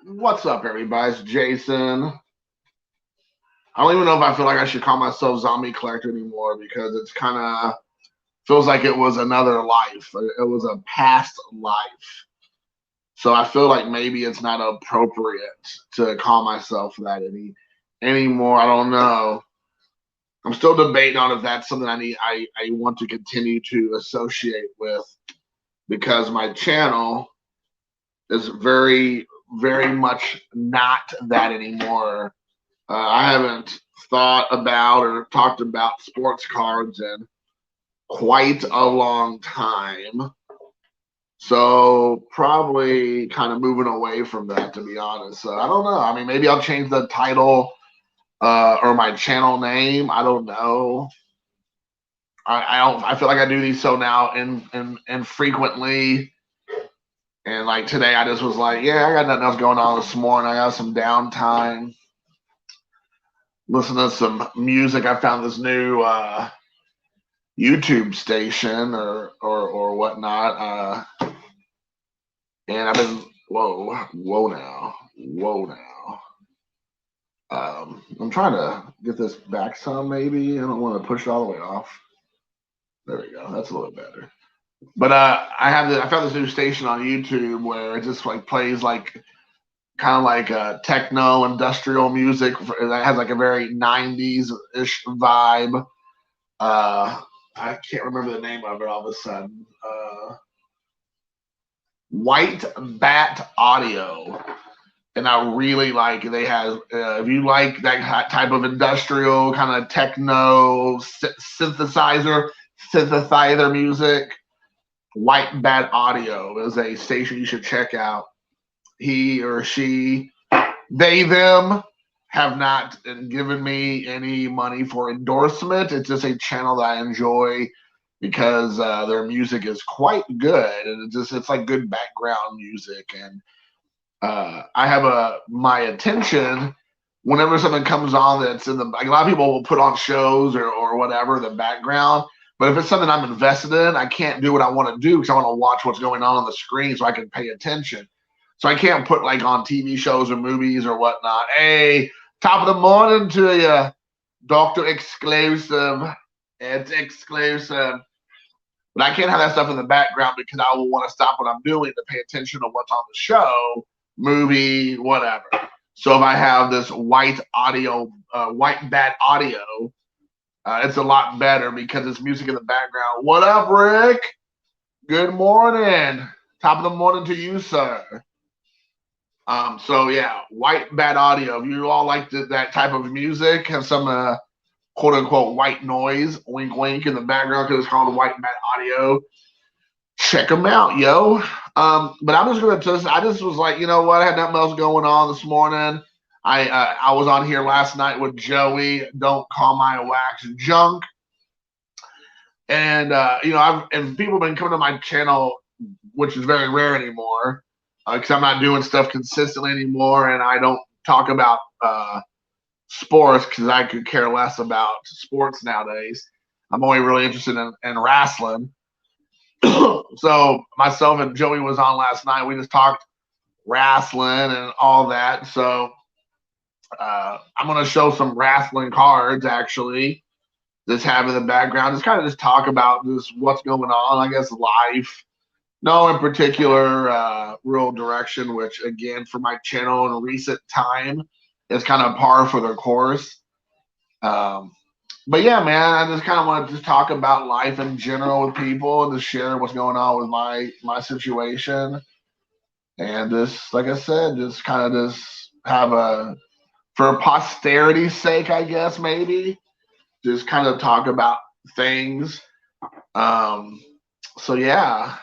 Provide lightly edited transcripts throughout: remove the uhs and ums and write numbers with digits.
What's up, everybody? It's Jason. I don't even know if I feel like I should call myself Zombie Collector anymore because it's kind of feels like it was another life. It was a past life. So I feel like maybe it's not appropriate to call myself that anymore. I don't know. I'm still debating on if that's something I want to continue to associate with because my channel is very much not that anymore. I haven't thought about or talked about sports cards in quite a long time. So probably kind of moving away from that, to be honest. I don't know. I mean, maybe I'll change the title or my channel name. I don't know. I don't. I feel like I do these so now and frequently. And like today, I just was like, yeah, I got nothing else going on this morning. I got some downtime. Listen to some music. I found this new YouTube station or whatnot. And I've been whoa now. I'm trying to get this back some maybe. I don't want to push it all the way off. There we go. That's a little better. But I found this new station on YouTube where it just like plays like kind of like techno industrial music that has like a very 90s ish vibe. I can't remember the name of it all of a sudden. White Bat Audio, and I really like it. They have if you like that type of industrial kind of techno synthesizer music, White Bat Audio is a station you should check out. He or she, they, them have not given me any money for endorsement. It's just a channel that I enjoy because their music is quite good, and it's like good background music. And I have my attention whenever something comes on that's in the like a lot of people will put on shows or whatever the background. But if it's something I'm invested in, I can't do what I want to do because I want to watch what's going on the screen so I can pay attention. So I can't put like on TV shows or movies or whatnot. Hey, top of the morning to you, Doctor Exclusive. It's exclusive. But I can't have that stuff in the background because I will want to stop what I'm doing to pay attention to what's on the show, movie, whatever. So if I have this white bat audio, it's a lot better because it's music in the background. What up, Rick? Good morning. Top of the morning to you, sir. So yeah, White Bat Audio. If you all like that type of music, have some quote unquote white noise, wink wink in the background because it's called White Bat Audio. Check them out, yo. But I'm just gonna I just was like, you know what? I had nothing else going on this morning. I was on here last night with Joey. Don't call my wax junk. And and people have been coming to my channel, which is very rare anymore, because I'm not doing stuff consistently anymore, and I don't talk about sports because I could care less about sports nowadays. I'm only really interested in wrestling. So myself and Joey was on last night. We just talked wrestling and all that. So I'm going to show some wrestling cards actually. Just have in the background. Just kind of just talk about just what's going on. I guess life. No, in particular, real direction. Which again, for my channel in recent time, is kind of par for the course. But yeah, man, I just kind of want to just talk about life in general with people and just share what's going on with my situation. And just like I said, just kind of just have for posterity's sake, I guess maybe just kind of talk about things. So yeah,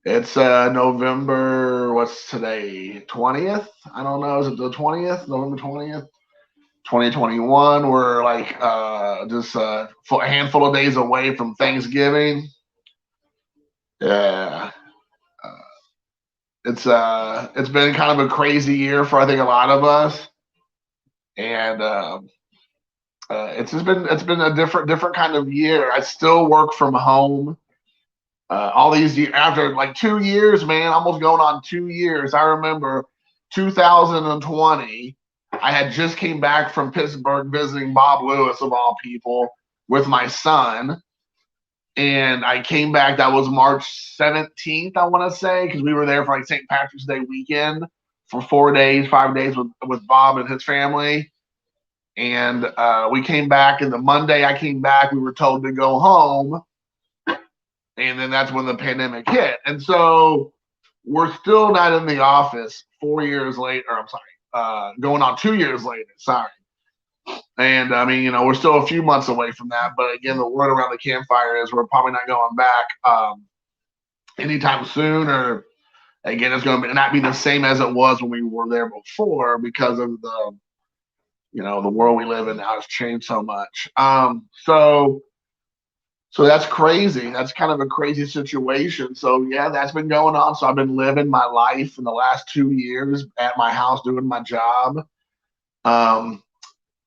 it's November. What's today? 20th? I don't know. Is it the 20th? November 20th? 2021. We're like just a handful of days away from Thanksgiving. Yeah, it's been kind of a crazy year for I think a lot of us, and it's been a different kind of year. I still work from home, All these years, after like 2 years, man, almost going on 2 years. I remember 2020. I had just came back from Pittsburgh visiting Bob Lewis of all people with my son, and I came back. That was March 17th, I want to say, because we were there for like St. Patrick's Day weekend for 4 days, 5 days with Bob and his family. And we came back, and the Monday I came back, we were told to go home. And then that's when the pandemic hit. And so we're still not in the office 4 years later. I'm sorry, going on 2 years later. Sorry. And I mean, we're still a few months away from that. But again, the word around the campfire is we're probably not going back anytime soon. Or again, it's going to not be the same as it was when we were there before because of the world we live in now has changed so much. So that's crazy. That's kind of a crazy situation. So yeah, that's been going on. So I've been living my life in the last 2 years at my house doing my job. Um,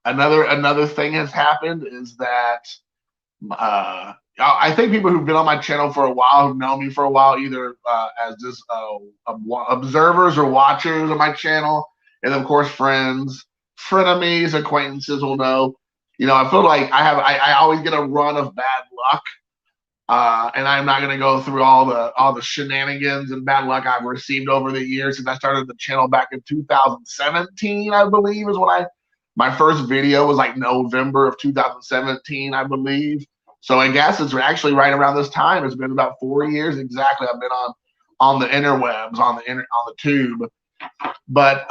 another thing has happened is that I think people who've been on my channel for a while, who've known me for a while, either as just observers or watchers of my channel, and of course friends, frenemies, acquaintances will know. I feel like I always get a run of bad luck. And I'm not going to go through all the shenanigans and bad luck I've received over the years since I started the channel back in 2017, I believe, is when my first video was like November of 2017, I believe. So I guess it's actually right around this time. It's been about 4 years exactly. I've been on the interwebs, on the tube. But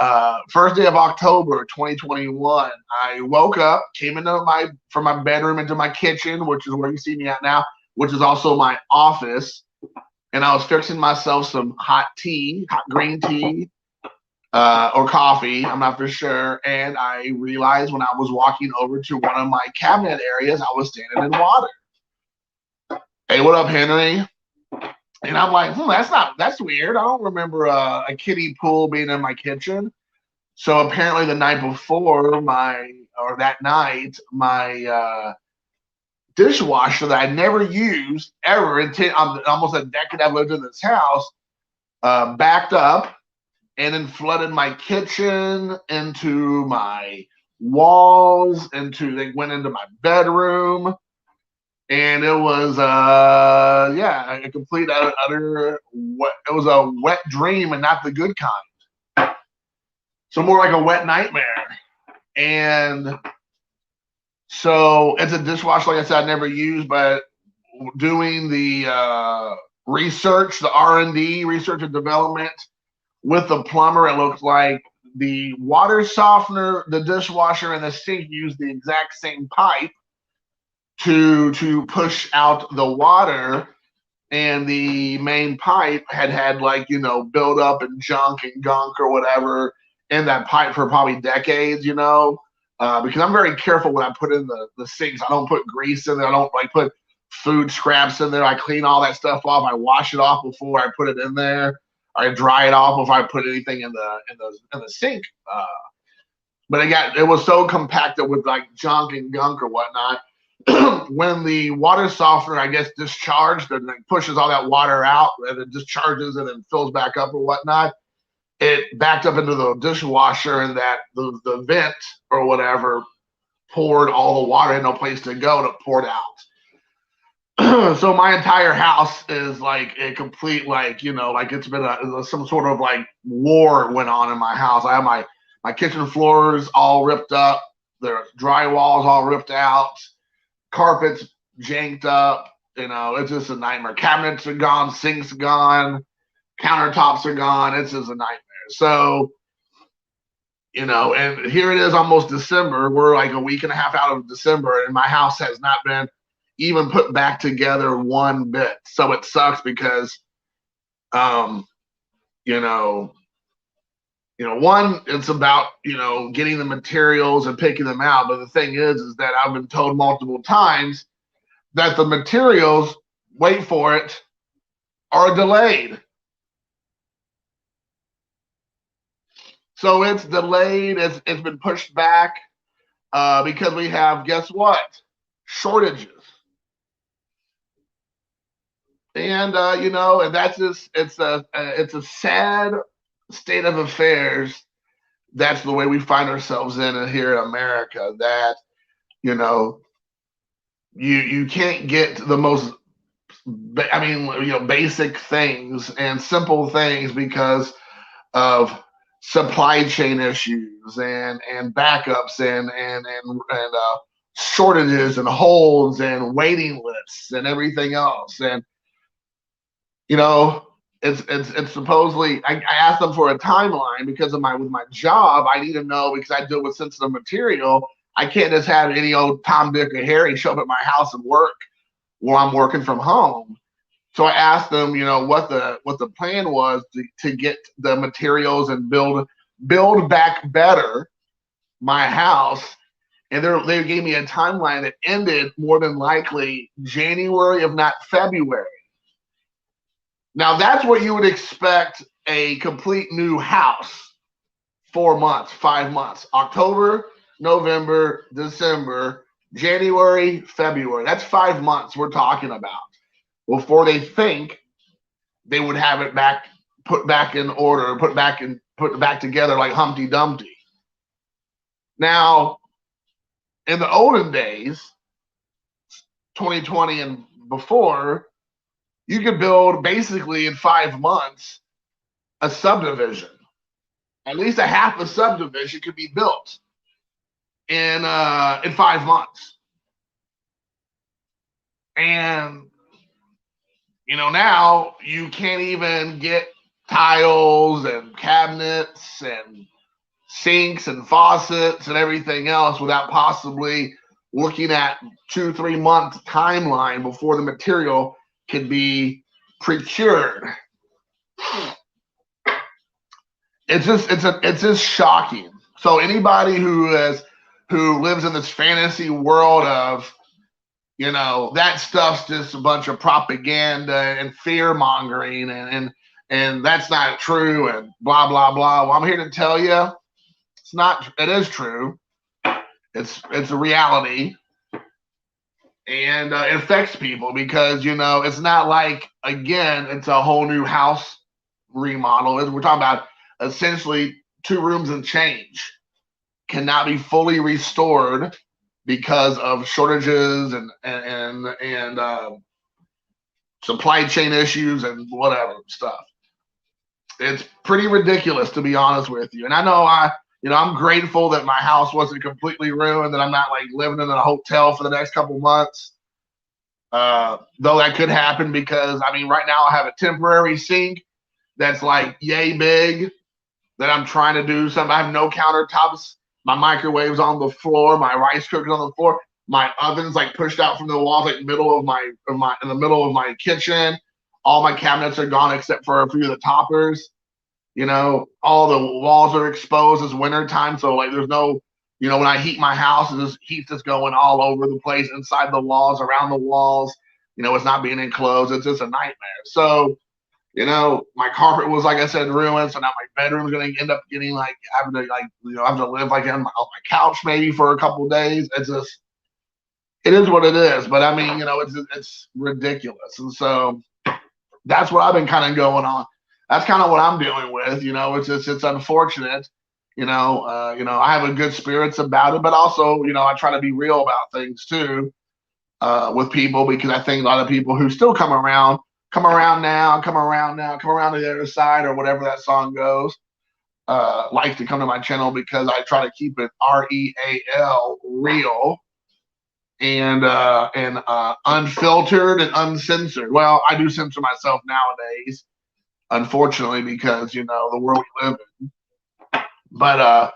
first day of October 2021, I woke up, came from my bedroom into my kitchen, which is where you see me at now, which is also my office, and I was fixing myself some hot green tea, or coffee, I'm not for sure, and I realized when I was walking over to one of my cabinet areas, I was standing in water. Hey, what up, Henry? And I'm like, that's weird. I don't remember a kiddie pool being in my kitchen. So apparently the night before that night, my dishwasher that I never used ever until almost a decade I've lived in this house, backed up and then flooded my kitchen, into my walls, they went into my bedroom. And it was a complete utter it was a wet dream, and not the good kind. So more like a wet nightmare. And so it's a dishwasher, like I said, I never used, but doing the research, the R&D, research and development with the plumber, it looks like the water softener, the dishwasher, and the sink use the exact same pipe to push out the water, and the main pipe had build up and junk and gunk or whatever in that pipe for probably decades, because I'm very careful when I put in the sinks. I don't put grease in there. I don't put food scraps in there. I clean all that stuff off. I wash it off before I put it in there. I dry it off before I put anything in the sink. But it was so compacted with junk and gunk or whatnot. When the water softener, I guess, discharged and pushes all that water out, and it discharges and then fills back up or whatnot, it backed up into the dishwasher, and that the vent or whatever poured all the water, had no place to go, and it poured out. So my entire house is like a complete it's been some sort of war went on in my house. I have my kitchen floors all ripped up, the drywall's all ripped out, carpets janked up. It's just a nightmare. Cabinets are gone, sinks gone, countertops are gone. It's just a nightmare. So, and here it is, almost December. We're like a week and a half out of December, and my house has not been even put back together one bit. So it sucks because, one, it's about, getting the materials and picking them out. But the thing is that I've been told multiple times that the materials, wait for it, are delayed. So it's delayed. It's been pushed back because we have, guess what? Shortages. And you know, and that's just it's a sad state of affairs. That's the way we find ourselves in here in America. That you know, you can't get the most I mean, you know, basic things and simple things because of supply chain issues and backups and shortages and holds and waiting lists and everything else. And you know, it's supposedly I asked them for a timeline because of my with my job. I need to know because I deal with sensitive material. I can't just have any old Tom, Dick, or Harry show up at my house and work while I'm working from home. So I asked them, you know, what the plan was to get the materials and build back better my house. And they gave me a timeline that ended more than likely January, if not February. Now that's what you would expect a complete new house. 4 months, 5 months, October, November, December, January, February. That's 5 months we're talking about before they think they would have it back, put back in order, put back together like Humpty Dumpty. Now, in the olden days, 2020 and before, you could build basically in 5 months a subdivision. At least a half a subdivision could be built in 5 months. And you know, now you can't even get tiles and cabinets and sinks and faucets and everything else without possibly looking at 2 3 month timeline before the material can be procured. It's just shocking. So anybody who lives in this fantasy world of, you know, that stuff's just a bunch of propaganda and fear mongering and that's not true and blah blah blah. Well, I'm here to tell you it's not. It is true. It's a reality, and it affects people because you know it's not like again it's a whole new house remodel. We're talking about essentially 2 rooms and change cannot be fully restored because of shortages and supply chain issues and whatever stuff. It's pretty ridiculous to be honest with you. And I know I'm grateful that my house wasn't completely ruined, that I'm not like living in a hotel for the next couple months. Though that could happen because I mean right now I have a temporary sink that's like yay big that I'm trying to do something. I have no countertops. My microwave's on the floor. My rice cooker's on the floor. My oven's like pushed out from the walls, like in the middle of my kitchen. All my cabinets are gone except for a few of the toppers. You know, all the walls are exposed. It's winter time, so like there's no, you know, when I heat my house, there's heat's just going all over the place, inside the walls, around the walls. You know, it's not being enclosed. It's just a nightmare. So you know, my carpet was like I said ruined, so now my bedroom's gonna end up getting like having to like having to live like on my couch maybe for a couple of days. It's just it is what it is. But I mean, you know, it's ridiculous, and so that's what I've been kind of going on. That's kind of what I'm dealing with. You know, it's unfortunate. I have a good spirits about it, but also you know I try to be real about things too with people because I think a lot of people who still come around to the other side, or whatever that song goes, like to come to my channel because I try to keep it REAL, real, and unfiltered and uncensored. Well, I do censor myself nowadays, unfortunately, because you know the world we live in. But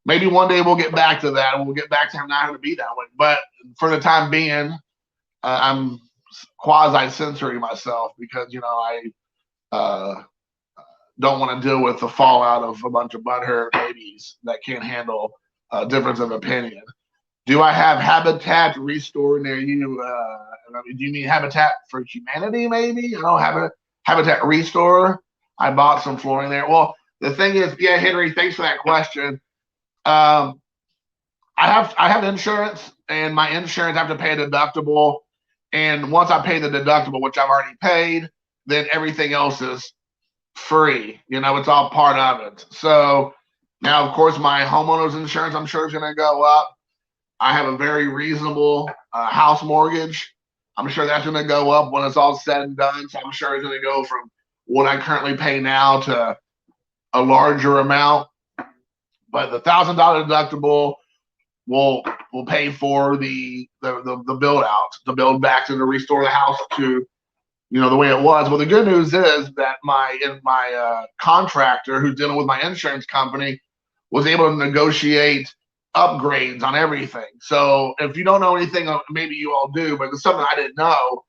maybe one day we'll get back to that, and we'll get back to him not having to be that way. But for the time being, I'm quasi censoring myself because you know I don't want to deal with the fallout of a bunch of butthurt babies that can't handle difference of opinion. Do I have Habitat Restore near you? Do you mean Habitat for Humanity? Maybe I don't have Habitat Restore. I bought some flooring there. Well, the thing is, yeah, Henry, thanks for that question. I have insurance, and my insurance I have to pay a deductible. And once I pay the deductible, which I've already paid, then everything else is free. It's all part of it. So now, of course, my homeowner's insurance, I'm sure, is going to go up. I have a very reasonable house mortgage. I'm sure that's going to go up when it's all said and done. So I'm sure it's going to go from what I currently pay now to a larger amount. But the $1,000 deductible will pay for the build out, to build back and to restore the house to the way it was. Well, the good news is that my contractor who's dealing with my insurance company was able to negotiate upgrades on everything. So if you don't know anything, maybe you all do, but it's something I didn't know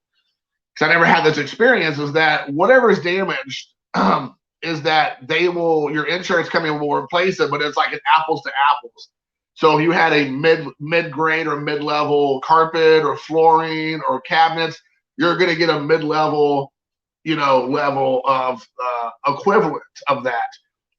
because I never had this experience, is that whatever is damaged is that your insurance company will replace it, but it's like an apples to apples. So if you had a mid-grade or mid-level carpet or flooring or cabinets, you're going to get a mid-level, level of equivalent of that.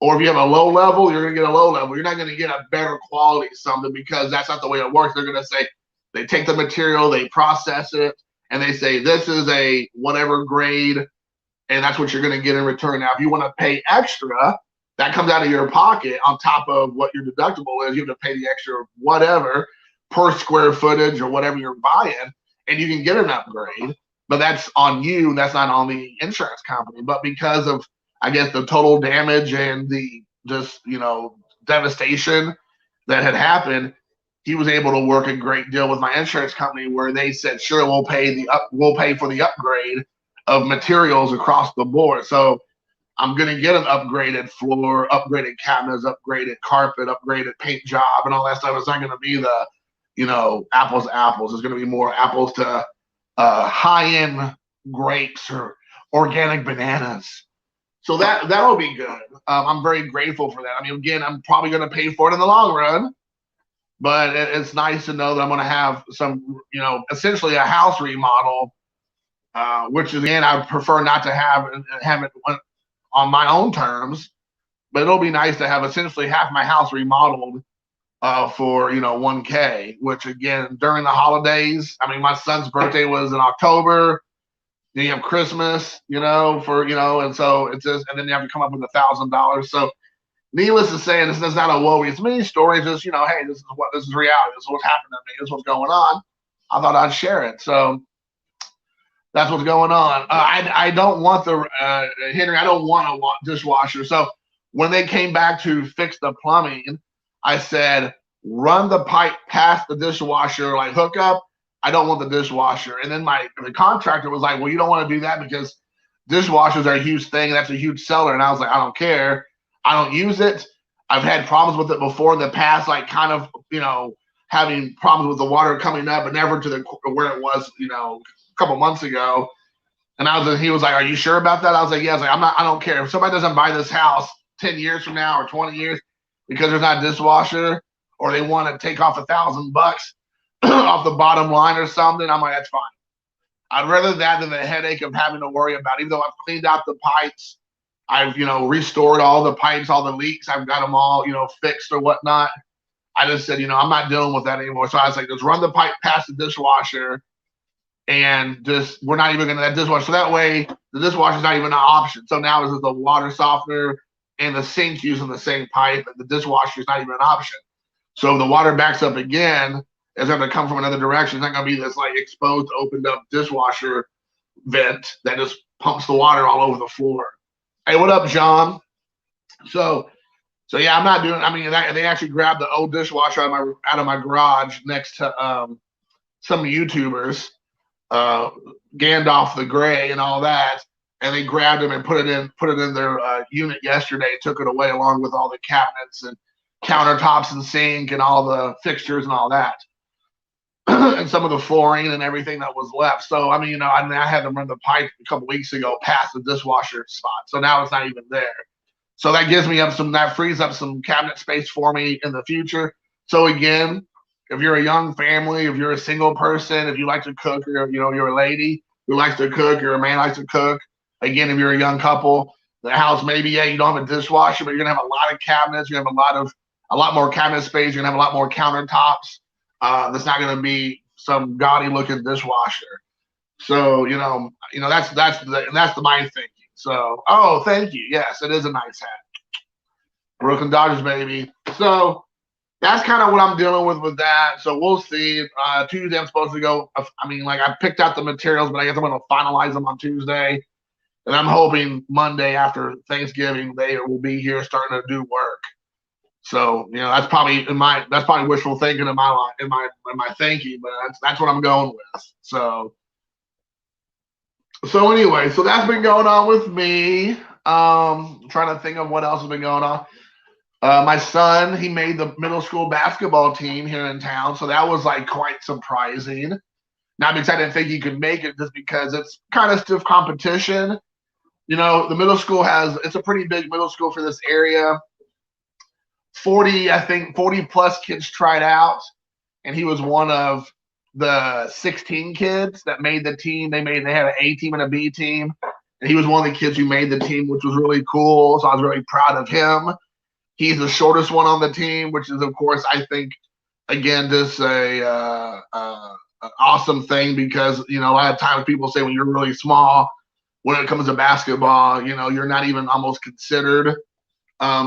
Or if you have a low level, you're going to get a low level. You're not going to get a better quality something, because that's not the way it works. They're going to say, they take the material, they process it, and they say, this is a whatever grade, and that's what you're going to get in return. Now, if you want to pay extra, that comes out of your pocket on top of what your deductible is. You have to pay the extra whatever per square footage or whatever you're buying, and you can get an upgrade. But that's on you. That's not on the insurance company. But because of, I guess, the total damage and the just, devastation that had happened, he was able to work a great deal with my insurance company where they said, sure, we'll pay for the upgrade of materials across the board. So I'm going to get an upgraded floor, upgraded cabinets, upgraded carpet, upgraded paint job, and all that stuff. It's not going to be the, apples to apples. It's going to be more apples to high-end grapes or organic bananas. So that'll be good. I'm very grateful for that. I mean, again, I'm probably going to pay for it in the long run, but it's nice to know that I'm going to have some, essentially a house remodel, which again, I prefer not to have it on my own terms, but it'll be nice to have essentially half my house remodeled for $1K, which again, during the holidays, I mean, my son's birthday was in October. Then you have Christmas, and so it's just, and then you have to come up with $1,000. So needless to say, this is not a woe it's me story. It's just, hey, this is reality. This is what's happening to me. This is what's going on. I thought I'd share it. So that's what's going on. I don't want Henry, I don't want a dishwasher. So when they came back to fix the plumbing, I said, run the pipe past the dishwasher, like hook up. I don't want the dishwasher. And then the contractor was like, well, you don't want to do that because dishwashers are a huge thing. That's a huge seller. And I was like, I don't care. I don't use it. I've had problems with it before in the past, like kind of, having problems with the water coming up, but never to where it was, a couple months ago. And he was like, are you sure about that? I was like, yeah. I was like, I don't care. If somebody doesn't buy this house 10 years from now or 20 years because there's not a dishwasher, or they want to take off $1,000 off the bottom line or something, I'm like, that's fine. I'd rather that than the headache of having to worry about it. Even though I've cleaned out the pipes, I've, restored all the pipes, all the leaks, I've got them all, fixed or whatnot. I just said, I'm not dealing with that anymore. So I was like, just run the pipe past the dishwasher, and we're not even going to that dishwasher. So that way the dishwasher's not even an option. So now it's just the water softener and the sink using the same pipe, and the dishwasher is not even an option. So if the water backs up again, it's going to come from another direction. It's not going to be this like exposed, opened up dishwasher vent that just pumps the water all over the floor. Hey, what up, John? So yeah, I'm not doing. I mean, they actually grabbed the old dishwasher out of my garage next to some YouTubers, Gandalf the Grey and all that, and they grabbed him and put it in their unit yesterday. Took it away along with all the cabinets and countertops and sink and all the fixtures and all that. And some of the flooring and everything that was left. So, I mean, I had to run the pipe a couple weeks ago past the dishwasher spot. So now it's not even there. So that that frees up some cabinet space for me in the future. So again, if you're a young family, if you're a single person, if you like to cook, or, you're a lady who likes to cook, or a man likes to cook. Again, if you're a young couple, the house, maybe, you don't have a dishwasher, but you're going to have a lot of cabinets. You're going to have a lot more cabinet space. You're going to have a lot more countertops. That's not going to be some gaudy looking dishwasher. So that's my thinking. So thank you. Yes, it is a nice hat. Brooklyn Dodgers, baby. So that's kind of what I'm dealing with that. So we'll see. Tuesday I'm supposed to go. I mean, like I picked out the materials, but I guess I'm going to finalize them on Tuesday. And I'm hoping Monday after Thanksgiving they will be here starting to do work. So that's probably wishful thinking in my thinking, but that's what I'm going with. So anyway, so that's been going on with me. Trying to think of what else has been going on. My son, he made the middle school basketball team here in town, so that was like quite surprising. Now, because I didn't think he could make it, just because it's kind of stiff competition. The middle school it's a pretty big middle school for this area. 40 plus kids tried out, and he was one of the 16 kids that made the team. They had an A team and a B team, and he was one of the kids who made the team, which was really cool. So I was really proud of him. He's the shortest one on the team, which is, of course, I think, again, just a awesome thing, because a lot of times people say when you're really small, when it comes to basketball, you're not even almost considered,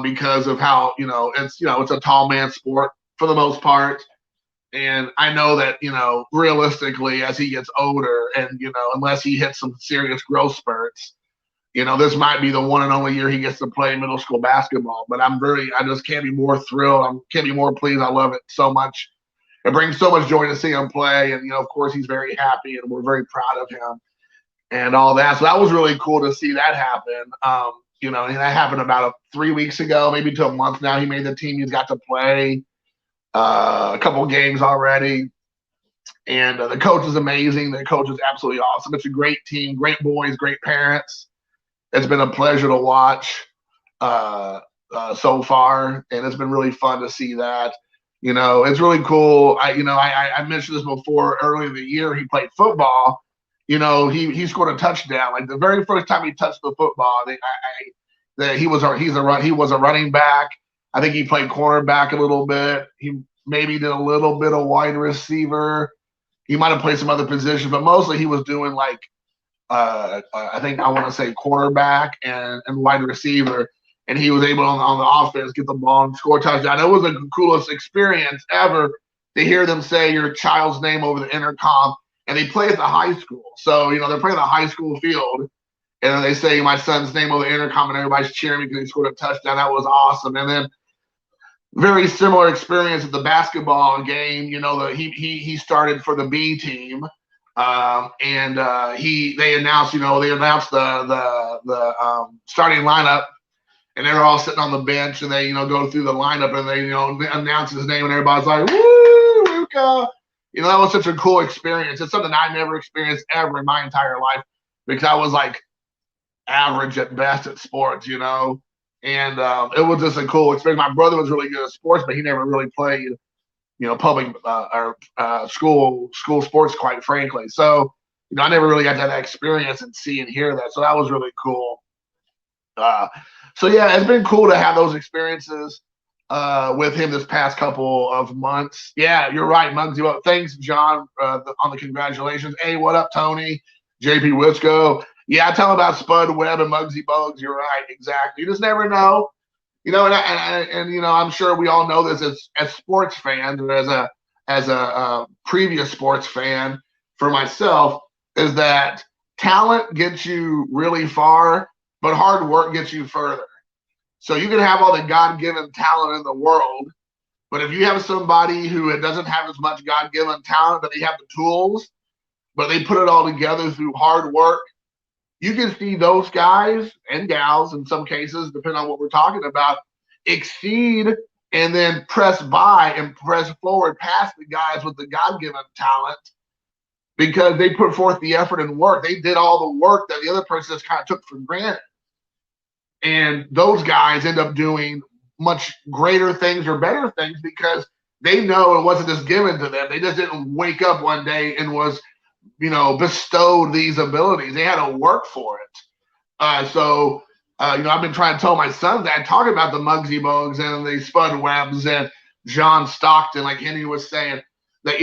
because of how it's a tall man sport for the most part. And I know that realistically, as he gets older, and unless he hits some serious growth spurts, this might be the one and only year he gets to play middle school basketball. But I just can't be more thrilled. I can't be more pleased. I love it so much. It brings so much joy to see him play. And, of course, he's very happy, and we're very proud of him and all that. So that was really cool to see that happen. And that happened about 3 weeks ago, maybe to a month now. He made the team. He's got to play a couple of games already. And the coach is amazing. The coach is absolutely awesome. It's a great team, great boys, great parents. It's been a pleasure to watch so far, and it's been really fun to see that. It's really cool. I mentioned this before. Earlier in the year, he played football. He scored a touchdown. Like the very first time he touched the football, he was a running back. I think he played cornerback a little bit. He maybe did a little bit of wide receiver. He might have played some other positions, but mostly he was doing like I think I want to say quarterback and wide receiver, and he was able on the offense get the ball and score a touchdown. It was the coolest experience ever to hear them say your child's name over the intercom, and they play at the high school. So they're playing the high school field, and they say my son's name over the intercom, and everybody's cheering because he scored a touchdown. That was awesome. And then very similar experience at the basketball game. He started for the B team. And they announced the starting lineup, and they're all sitting on the bench, and they go through the lineup, and they announce his name, and everybody's like, "Woo, Luka!" That was such a cool experience. It's something I never experienced ever in my entire life, because I was like average at best at sports, and it was just a cool experience. My brother was really good at sports, but he never really played public or school sports, quite frankly. So, I never really got to have that experience and see and hear that. So that was really cool. So yeah, it's been cool to have those experiences with him this past couple of months. Yeah, you're right, Muggsy. Well, thanks, John, on the congratulations. Hey, what up, Tony? JP Wisco. Yeah, I tell him about Spud Webb and Muggsy Bogues. You're right, exactly. You just never know. I'm sure we all know this as sports fans, or as a previous sports fan for myself, is that talent gets you really far, but hard work gets you further. So you can have all the God-given talent in the world, but if you have somebody who doesn't have as much God-given talent, but they have the tools, but they put it all together through hard work, you can see those guys and gals, in some cases, depending on what we're talking about, exceed and then press by and press forward past the guys with the God-given talent, because they put forth the effort and work. They did all the work that the other person just kind of took for granted. And those guys end up doing much greater things or better things because they know it wasn't just given to them. They just didn't wake up one day and was bestowed these abilities. They had to work for it. So I've been trying to tell my sons that, talking about the Muggsy Bogues and the Spud Webbs and John Stockton, like Henry was saying, that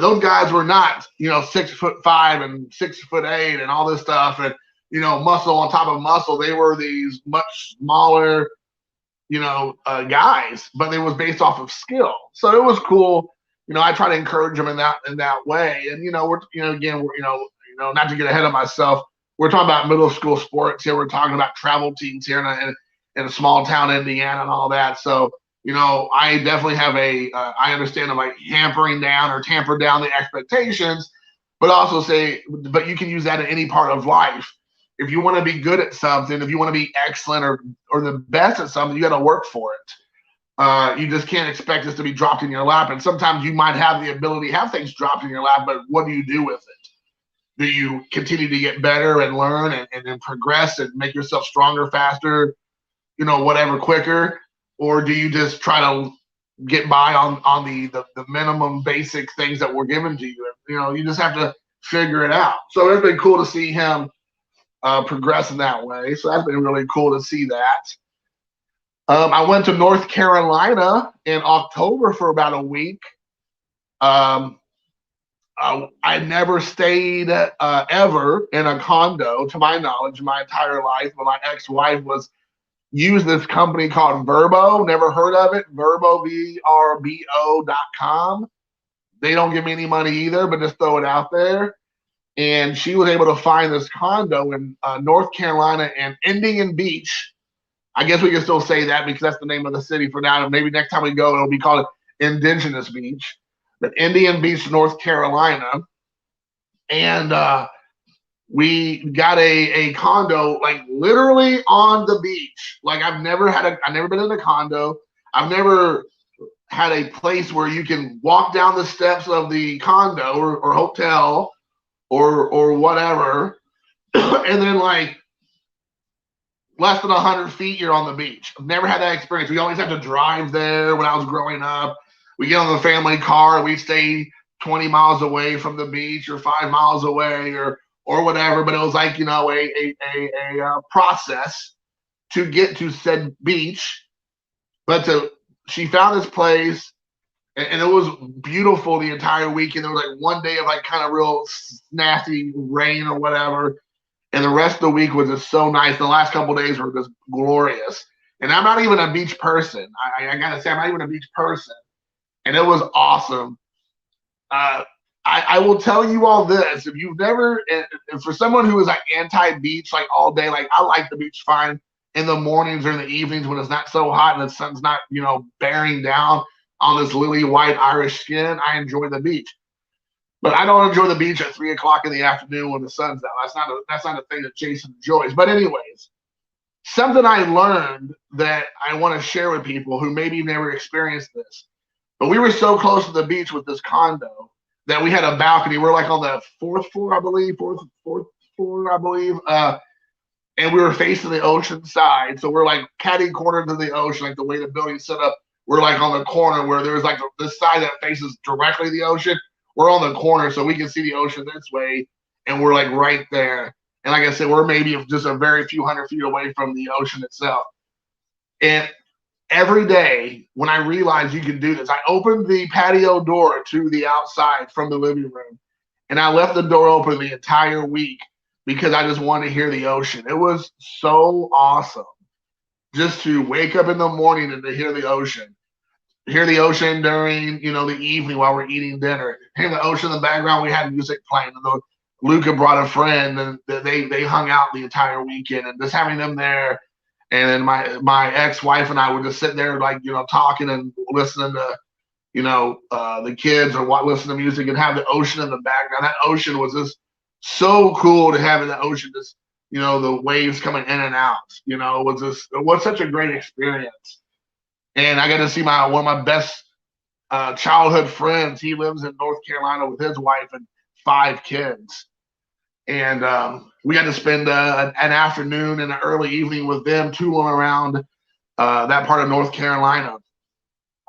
those guys were not, 6'5" and 6'8" and all this stuff, and muscle on top of muscle. They were these much smaller, guys, but it was based off of skill. So it was cool. I try to encourage them in that way. And we're again, not to get ahead of myself, we're talking about middle school sports here. We're talking about travel teams here in a small town, Indiana, and all that. So I definitely have I understand of like hampering down or tamper down the expectations, but also but you can use that in any part of life. If you want to be good at something, if you want to be excellent or the best at something, you got to work for it. You just can't expect this to be dropped in your lap. And sometimes you might have the ability to have things dropped in your lap, but what do you do with it? Do you continue to get better and learn and then progress and make yourself stronger, faster, whatever, quicker? Or do you just try to get by on the minimum basic things that were given to you? You just have to figure it out. So it's been cool to see him progress in that way. So that's been really cool to see that. I went to North Carolina in October for about a week. I never stayed ever in a condo, to my knowledge, my entire life. But my ex-wife used this company called Vrbo. Never heard of it. Vrbo, VRBO.com. They don't give me any money either, but just throw it out there. And she was able to find this condo in North Carolina and Indian Beach. I guess we can still say that because that's the name of the city for now. Maybe next time we go, it'll be called Indigenous Beach. But Indian Beach, North Carolina. And we got a condo like literally on the beach. Like I've never been in a condo. I've never had a place where you can walk down the steps of the condo or hotel or whatever, and then like less than 100 feet, you're on the beach. I've never had that experience. We always have to drive there when I was growing up. We get on the family car, we stay 20 miles away from the beach or 5 miles away or whatever, but it was like, a process to get to said beach. But she found this place, and it was beautiful the entire weekend. There was like one day of like kind of real nasty rain or whatever, and the rest of the week was just so nice. The last couple of days were just glorious. And I'm not even a beach person. I gotta say, I'm not even a beach person, and it was awesome. I will tell you all this: if you've never, and for someone who is like anti-beach, like all day, like I like the beach fine in the mornings or in the evenings when it's not so hot and the sun's not, bearing down on this lily white Irish skin. I enjoy the beach, but I don't enjoy the beach at 3 o'clock in the afternoon when the sun's out. That's not a thing that Jason enjoys. But anyways, something I learned that I want to share with people who maybe never experienced this. But we were so close to the beach with this condo that we had a balcony. We're like on the fourth floor, I believe, and we were facing the ocean side. So we're like catty corner to the ocean, like the way the building's set up. We're like on the corner where there's like this side that faces directly the ocean. We're on the corner so we can see the ocean this way, and we're like right there. And like I said, we're maybe just a very few hundred feet away from the ocean itself. And every day when I realized you could do this, I opened the patio door to the outside from the living room, and I left the door open the entire week because I just wanted to hear the ocean. It was so awesome just to wake up in the morning and to hear the ocean. Hear the ocean during, the evening while we're eating dinner. Hear the ocean in the background. We had music playing. And Luca brought a friend, and they hung out the entire weekend. And just having them there, and then my ex-wife and I would just sit there, like, talking and listening to, the kids or listening to music and have the ocean in the background. That ocean was just so cool to have in the ocean, just, the waves coming in and out. It was such a great experience. And I got to see one of my best childhood friends. He lives in North Carolina with his wife and 5 kids. And we got to spend an afternoon and an early evening with them tooling around that part of North Carolina,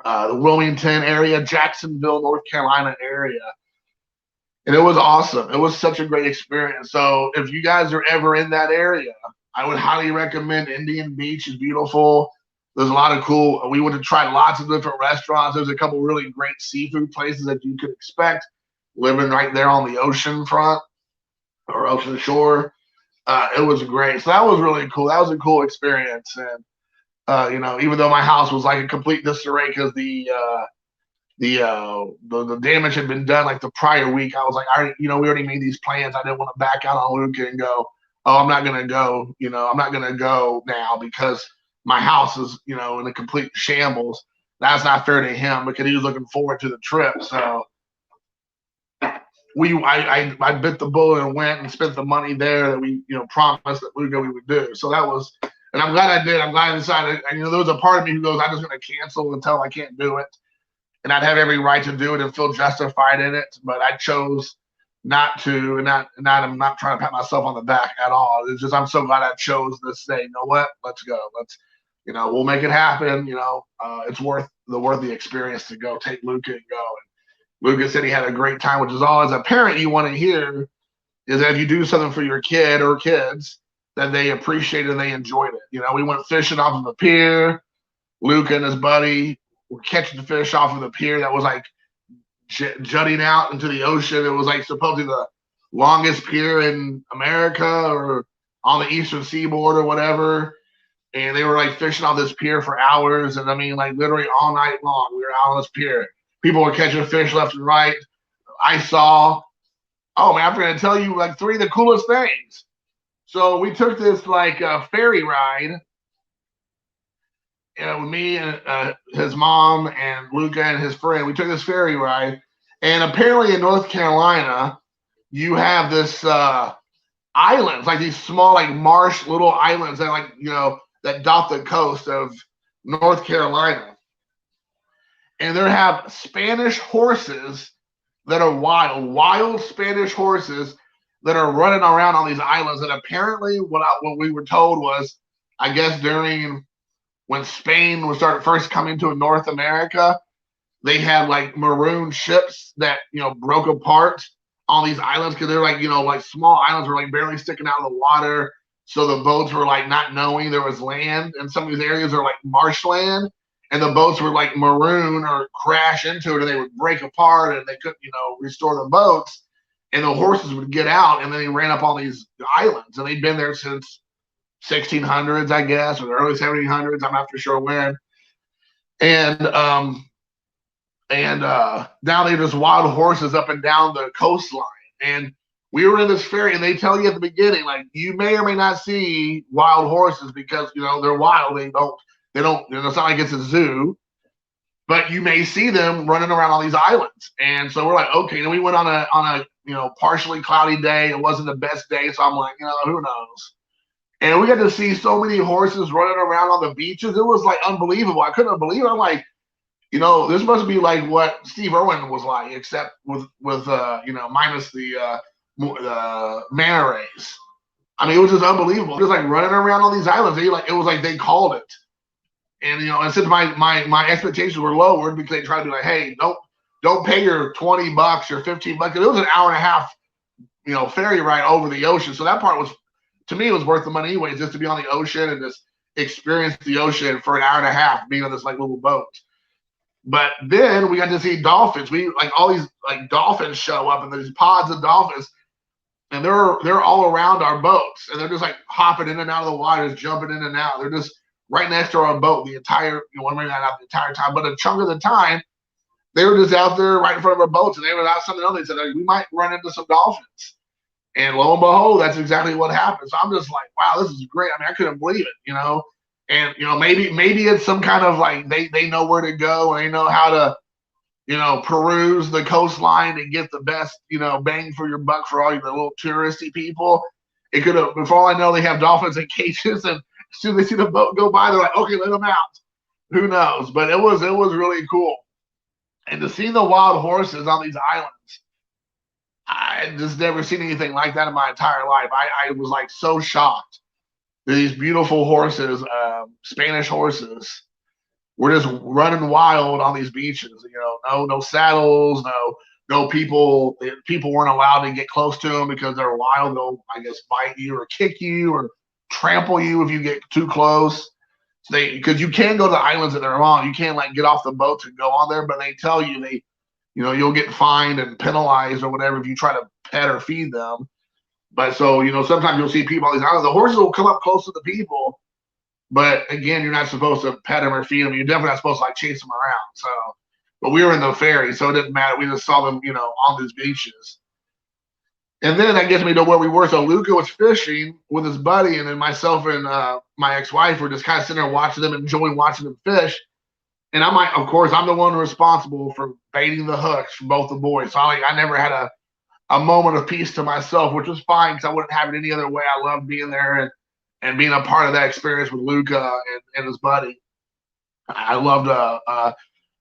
the Wilmington area, Jacksonville, North Carolina area. And it was awesome. It was such a great experience. So if you guys are ever in that area, I would highly recommend Indian Beach. Is beautiful. There's a lot of cool. We would have tried lots of different restaurants. There's a couple really great seafood places that you could expect living right there on the ocean front or ocean shore. It was great. So that was really cool. That was a cool experience. And even though my house was like a complete disarray because the damage had been done like the prior week, I was like, we already made these plans. I didn't want to back out on Luka and go, oh, I'm not gonna go. I'm not gonna go now because my house is in a complete shambles. That's not fair to him because he was looking forward to the trip. So I bit the bullet and went and spent the money there that we promised that we would do. So that was, and I'm glad I did. I'm glad I decided. And there was a part of me who goes, I'm just going to cancel until I can't do it, and I'd have every right to do it and feel justified in it. But I chose not to, and I'm not trying to pat myself on the back at all. It's just I'm so glad I chose to say, you know what, let's go. Let's, we'll make it happen. It's worth the experience to go take Luka and go. Luka said he had a great time, which is all as a parent you want to hear is that if you do something for your kid or kids, that they appreciate it and they enjoyed it. We went fishing off of a pier. Luka and his buddy were catching the fish off of the pier that was like jutting out into the ocean. It was like supposedly the longest pier in America or on the eastern seaboard or whatever. And they were like fishing on this pier for hours. And I mean, like literally all night long, we were out on this pier. People were catching fish left and right. I saw, oh man, I'm going to tell you like three of the coolest things. So we took this like ferry ride. With me and his mom and Luka and his friend, we took this ferry ride. And apparently in North Carolina, you have this islands, like these small, like marsh little islands that like, that dot the coast of North Carolina. And they have Spanish horses that are wild Spanish horses that are running around on these islands. And apparently what we were told was, I guess during when Spain was first coming to North America, they had like maroon ships that, broke apart on these islands because they're like, like small islands were like barely sticking out of the water. So the boats were like not knowing there was land. And some of these areas are like marshland. And the boats were like maroon or crash into it, and they would break apart, and they couldn't, restore the boats. And the horses would get out, and then they ran up on these islands, and they'd been there since 1600s, I guess, or the early 1700s. I'm not for sure when. And now they're just wild horses up and down the coastline. And we were in this ferry, and they tell you at the beginning, like you may or may not see wild horses because they're wild. They don't, it's not like it's a zoo, but you may see them running around on these islands. And so we're like, okay. And we went on a partially cloudy day. It wasn't the best day. So I'm like, who knows? And we got to see so many horses running around on the beaches. It was like unbelievable. I couldn't believe it. I'm like, this must be like what Steve Irwin was like, except with minus the manta rays. I mean, it was just unbelievable. Just like running around on these islands. It was like they called it. And and since my expectations were lowered because they tried to be like, hey, don't pay your $20 or $15. It was an hour and a half, ferry ride over the ocean. So that part was, to me, it was worth the money anyway, just to be on the ocean and just experience the ocean for an hour and a half, being on this like little boat. But then we got to see dolphins. We like all these like dolphins show up, and there's pods of dolphins, and they're all around our boats, and they're just like hopping in and out of the water, just jumping in and out. They're just right next to our boat the entire, maybe not out the entire time, but a chunk of the time, they were just out there right in front of our boats, and they were out something else. They said, we might run into some dolphins. And lo and behold, that's exactly what happened. So I'm just like, wow, this is great. I mean, I couldn't believe it, And, maybe it's some kind of like they know where to go, and they know how to, peruse the coastline and get the best, bang for your buck for all the little touristy people. It could have, for all I know, they have dolphins in cages, and as soon as they see the boat go by, they're like, okay, let them out. Who knows? But it was really cool. And to see the wild horses on these islands, I just never seen anything like that in my entire life. I was like so shocked that these beautiful horses, Spanish horses, were just running wild on these beaches. No saddles, no people. People weren't allowed to get close to them because they're wild. They'll, I guess, bite you or kick you or trample you if you get too close. Because you can go to the islands that they're on. You can't like get off the boat to go on there, but they tell you you'll get fined and penalized or whatever if you try to pet or feed them. But so, sometimes you'll see people on these islands. The horses will come up close to the people, but again, you're not supposed to pet them or feed them. You're definitely not supposed to like chase them around. So, but we were in the ferry, so it didn't matter. We just saw them, on these beaches. And then that gets me to where we were. So Luca was fishing with his buddy, and then myself and my ex-wife were just kind of sitting there watching them, enjoying watching them fish. And I'm like, of course, I'm the one responsible for baiting the hooks for both the boys. So I never had a moment of peace to myself, which was fine because I wouldn't have it any other way. I loved being there and being a part of that experience with Luca and his buddy. I loved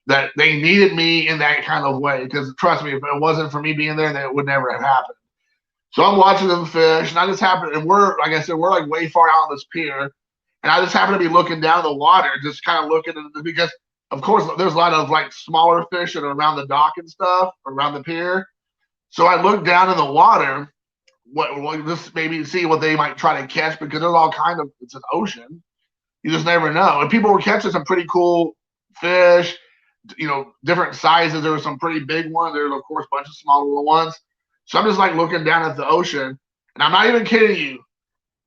that they needed me in that kind of way because trust me, if it wasn't for me being there, then it would never have happened. So I'm watching them fish, and I just happen, and we're, like I said, we're like way far out on this pier, and I just happen to be looking down the water, just kind of looking at it, because of course there's a lot of like smaller fish that are around the dock and stuff, around the pier. So I look down in the water, just maybe see what they might try to catch because there's all kind of, it's an ocean. You just never know. And people were catching some pretty cool fish, different sizes. There were some pretty big ones. There was, of course, a bunch of smaller ones. So I'm just like looking down at the ocean, and I'm not even kidding you.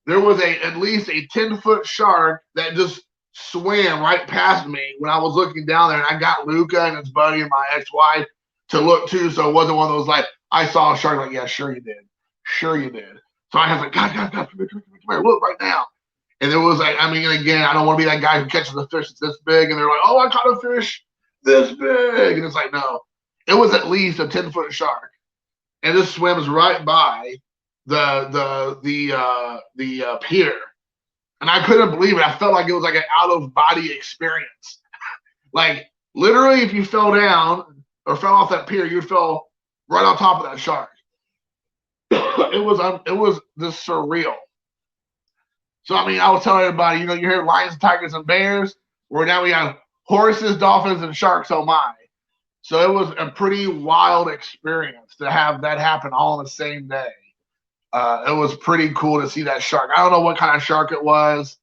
There was at least a 10-foot shark that just swam right past me when I was looking down there, and I got Luca and his buddy and my ex-wife to look too, so it wasn't one of those like, I saw a shark, like, yeah, sure you did. Sure you did. So I was like, God, come here, look right now. And it was like, again, I don't want to be that guy who catches a fish that's this big, and they're like, oh, I caught a fish this big. And it's like, no. It was at least a 10-foot shark. And this swims right by the pier. And I couldn't believe it. I felt like it was like an out-of-body experience. Like, literally, if you fell down or fell off that pier, you'd fell right on top of that shark. It was just surreal. So, I was telling everybody, you hear lions, tigers, and bears, where now we have horses, dolphins, and sharks, oh my. So it was a pretty wild experience to have that happen all in the same day. It was pretty cool to see that shark. I don't know what kind of shark it was.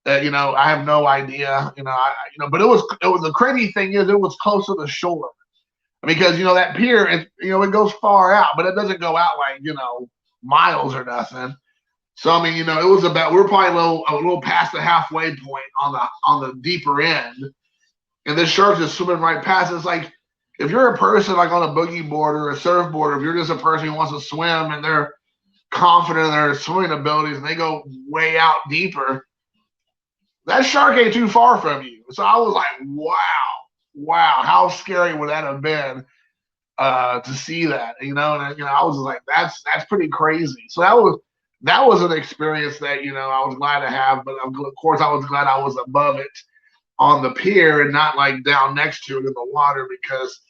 I have no idea. But it was the crazy thing is it was close to the shore because that pier it goes far out, but it doesn't go out like miles or nothing. So it was about, we were probably a little past the halfway point on the deeper end, and this shark's just swimming right past. It's like, if you're a person like on a boogie board or a surfboard, if you're just a person who wants to swim and they're confident in their swimming abilities and they go way out deeper, that shark ain't too far from you. So I was like, wow, how scary would that have been to see that? And I was like, that's pretty crazy. So that was an experience that I was glad to have, but of course I was glad I was above it on the pier and not like down next to it in the water because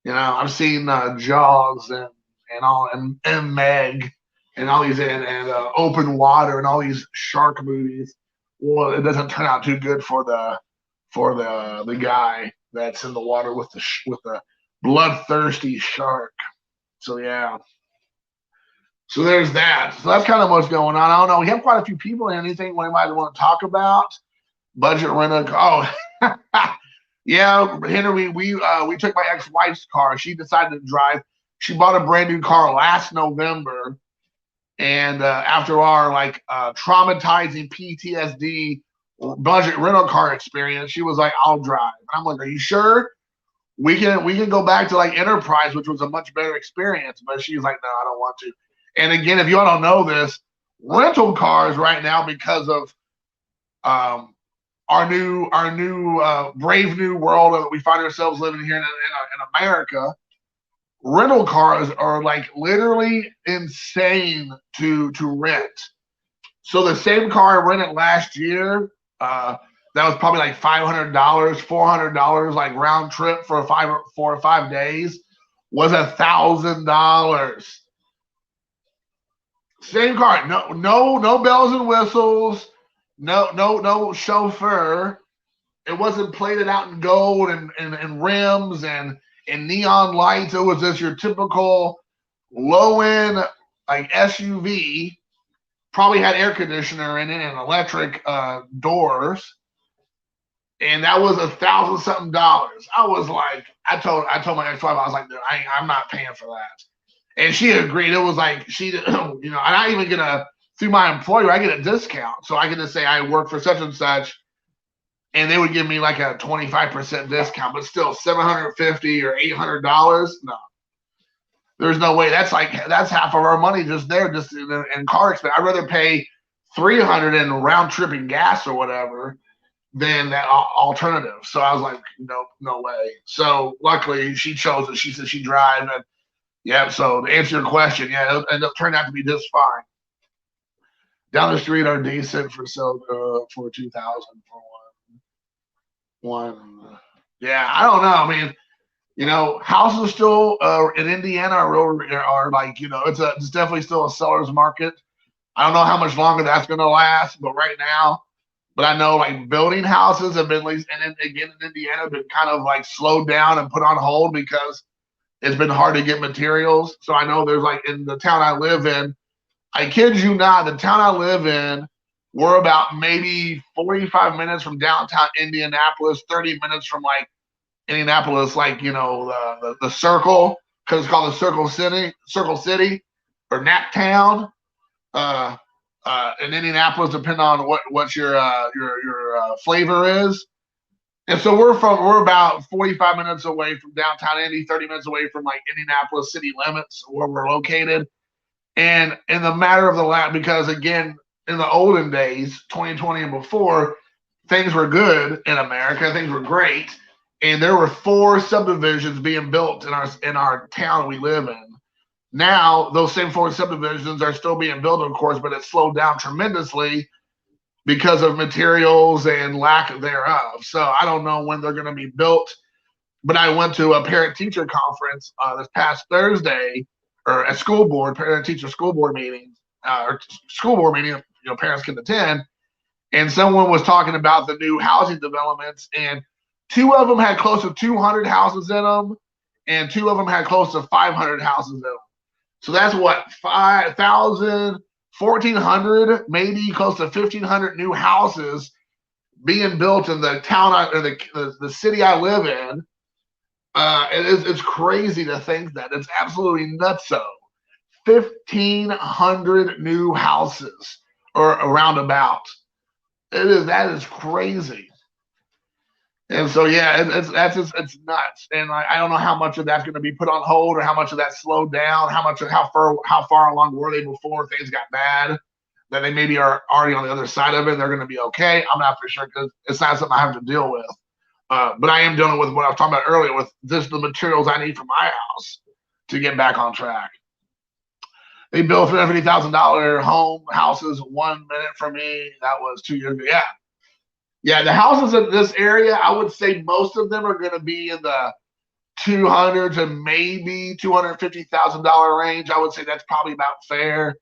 I've seen Jaws and Meg and all these and Open Water and all these shark movies. Well, it doesn't turn out too good for the guy that's in the water with the bloodthirsty shark. So yeah. So there's that. So that's kind of what's going on. I don't know. We have quite a few people. Anything we might want to talk about? Budget rental. Oh, yeah, Henry. We took my ex-wife's car. She decided to drive. She bought a brand new car last November, and after our traumatizing PTSD budget rental car experience, she was like, "I'll drive." And I'm like, "Are you sure? We can go back to like Enterprise, which was a much better experience." But she's like, "No, I don't want to." And again, if you all don't know this, rental cars right now, because of our new brave new world that we find ourselves living here in America, rental cars are like literally insane to rent. So the same car I rented last year, that was probably like $500, $400, like round trip for 4 or 5 days, was $1,000. Same car, no bells and whistles. No chauffeur. It wasn't plated out in gold and rims and neon lights. It was just your typical low end like SUV. Probably had air conditioner in it and electric doors. and that was $1,000 something dollars. I was like, I told my ex-wife, I was like, I'm not paying for that. And she agreed. It was like she, you know, and I even get through my employer, I get a discount, so I get to say I work for such and such, and they would give me like a 25% discount, but still $750 or $800. No, there's no way. That's half of our money just there, just in car expense. I'd rather pay 300 in round trip and gas or whatever than that alternative. So I was like, no way. So luckily she chose it. She said she drive, and yeah. So to answer your question, yeah, it turned out to be just fine. Down the street are decent for 2,000 for one. Yeah, I don't know. I mean, houses still in Indiana are like, it's definitely still a seller's market. I don't know how much longer that's going to last, but right now, but I know like building houses have been, and then again in Indiana, been kind of like slowed down and put on hold because it's been hard to get materials. So I know there's like in the town I live in, I kid you not, the town I live in, we're about maybe 45 minutes from downtown Indianapolis, 30 minutes from like Indianapolis, like, the Circle, because it's called the Circle City, or Nap Town. In Indianapolis, depending on what your flavor is. And so we're about 45 minutes away from downtown Indy, 30 minutes away from like Indianapolis city limits where we're located. And in the matter of the last, because again, in the olden days, 2020 and before, things were good in America, things were great, and there were 4 subdivisions being built in our town we live in. Now, those same 4 subdivisions are still being built, of course, but it's slowed down tremendously because of materials and lack thereof. So I don't know when they're going to be built. But I went to a parent-teacher conference this past Thursday, or a school board, parent-teacher school board meeting, or school board meeting, parents can attend. And someone was talking about the new housing developments, and 2 of them had close to 200 houses in them, and 2 of them had close to 500 houses in them. So that's what, 5,000, 1,400, maybe close to 1,500 new houses being built in the town or the city I live in. It's crazy to think that. It's absolutely nuts. So 1,500 new houses or around about. That is crazy. And so, yeah, it's nuts. And I don't know how much of that's going to be put on hold or how much of that slowed down, how far along were they before things got bad, that they maybe are already on the other side of it and they're going to be okay. I'm not for sure because it's not something I have to deal with. But I am dealing with what I was talking about earlier with just the materials I need for my house to get back on track. They built $350,000 houses 1 minute from me. That was 2 years ago. Yeah. Yeah, the houses in this area, I would say most of them are going to be in the $200,000 to maybe $250,000 range. I would say that's probably about fair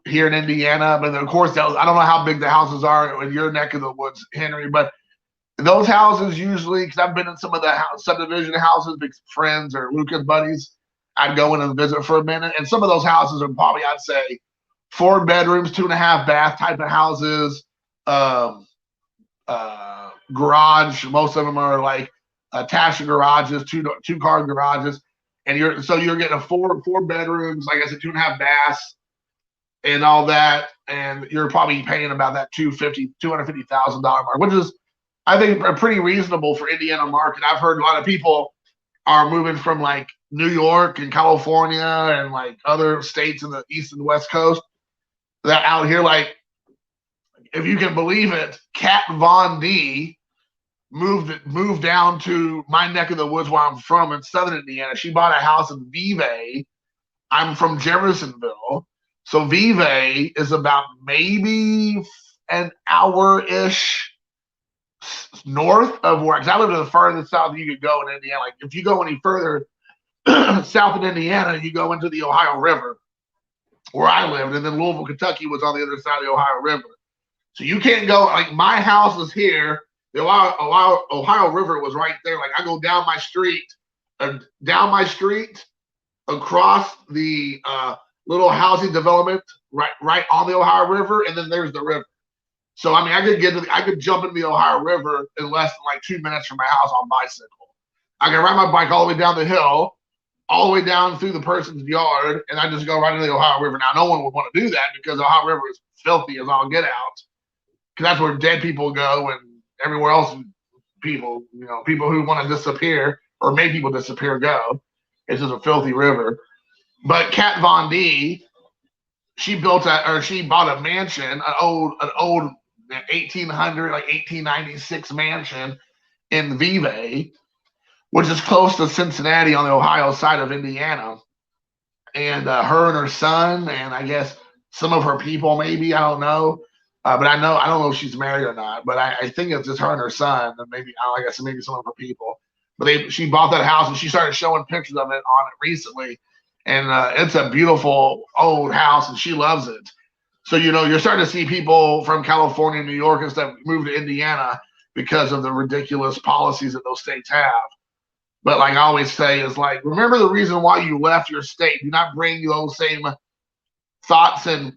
here in Indiana. But of course, I don't know how big the houses are in your neck of the woods, Henry. But those houses usually, because I've been in some of the subdivision houses, big friends or Lucas buddies, I'd go in and visit for a minute. And some of those houses are probably, I'd say, 4 bedrooms, 2.5 bath type of houses. Garage. Most of them are like attached garages, two car garages, and you're getting a four bedrooms, like I said, 2.5 baths, and all that, and you're probably paying about that $250,000 mark, which is, I think, pretty reasonable for Indiana market. I've heard a lot of people are moving from like New York and California and like other states in the East and West Coast that out here, like, if you can believe it, Kat Von D moved down to my neck of the woods where I'm from in Southern Indiana. She bought a house in Vevay. I'm from Jeffersonville. So Vevay is about maybe an hour-ish north of where, because I live to the furthest south you could go in Indiana. Like if you go any further south in Indiana, you go into the Ohio River where I lived, and then Louisville, Kentucky was on the other side of the Ohio River. So you can't go, like my house is here. The Ohio River was right there. Like I go down my street, across the little housing development right on the Ohio River, and then there's the river. So I mean, I could jump into the Ohio River in less than like 2 minutes from my house on bicycle. I can ride my bike all the way down the hill, all the way down through the person's yard, and I just go right into the Ohio River. Now, no one would want to do that because the Ohio River is filthy as all get out. Because that's where dead people go, and everywhere else, people, people who want to disappear or make people disappear go. It's just a filthy river. But Kat Von D, she bought a mansion, an old 1800 like 1896 mansion in Vevay, which is close to Cincinnati on the Ohio side of Indiana. And her and her son, and I guess some of her people, maybe I don't know, but I don't know if she's married or not. But I think it's just her and her son, and maybe like I guess maybe some of her people. But she bought that house and she started showing pictures of it on it recently, and it's a beautiful old house, and she loves it. So you're starting to see people from California, New York, and stuff move to Indiana because of the ridiculous policies that those states have. But like I always say, is like remember the reason why you left your state. Do not bring those same thoughts and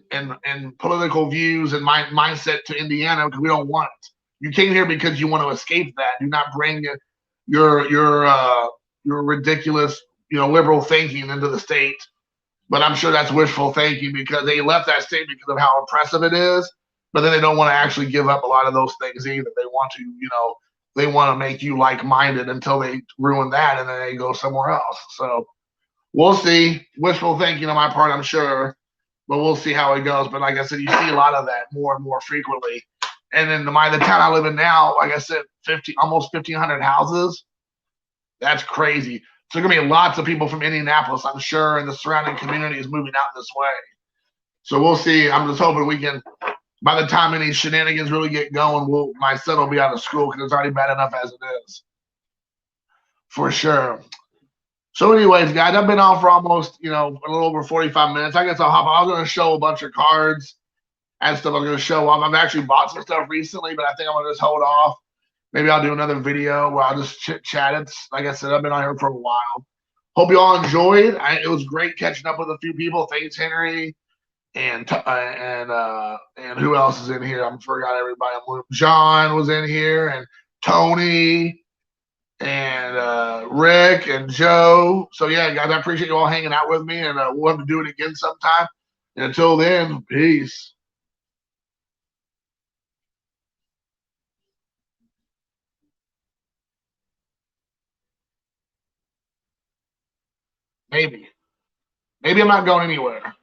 political views and mindset to Indiana because we don't want it. You came here because you want to escape that. Do not bring your ridiculous liberal thinking into the state. But I'm sure that's wishful thinking because they left that state because of how oppressive it is. But then they don't want to actually give up a lot of those things either. They want to, they want to make you like-minded until they ruin that and then they go somewhere else. So we'll see. Wishful thinking on my part, I'm sure, but we'll see how it goes. But like I said, you see a lot of that more and more frequently. And then the town I live in now, like I said, almost 1,500 houses. That's crazy. So there's gonna be lots of people from Indianapolis, I'm sure, and the surrounding community is moving out this way. So we'll see. I'm just hoping we can. By the time any shenanigans really get going, my son will be out of school because it's already bad enough as it is. For sure. So, anyways, guys, I've been on for almost, a little over 45 minutes. I guess I'll hop on. I was going to show a bunch of cards and stuff. I'm going to show off. I've actually bought some stuff recently, but I think I'm going to just hold off. Maybe I'll do another video where I'll just chit chat. It's like I said, I've been on here for a while. Hope you all enjoyed. It was great catching up with a few people. Thanks, Henry, and who else is in here? I forgot everybody. John was in here, and Tony, and Rick and Joe. So yeah, guys, I appreciate you all hanging out with me, and we'll have to do it again sometime. And until then, peace. Maybe I'm not going anywhere.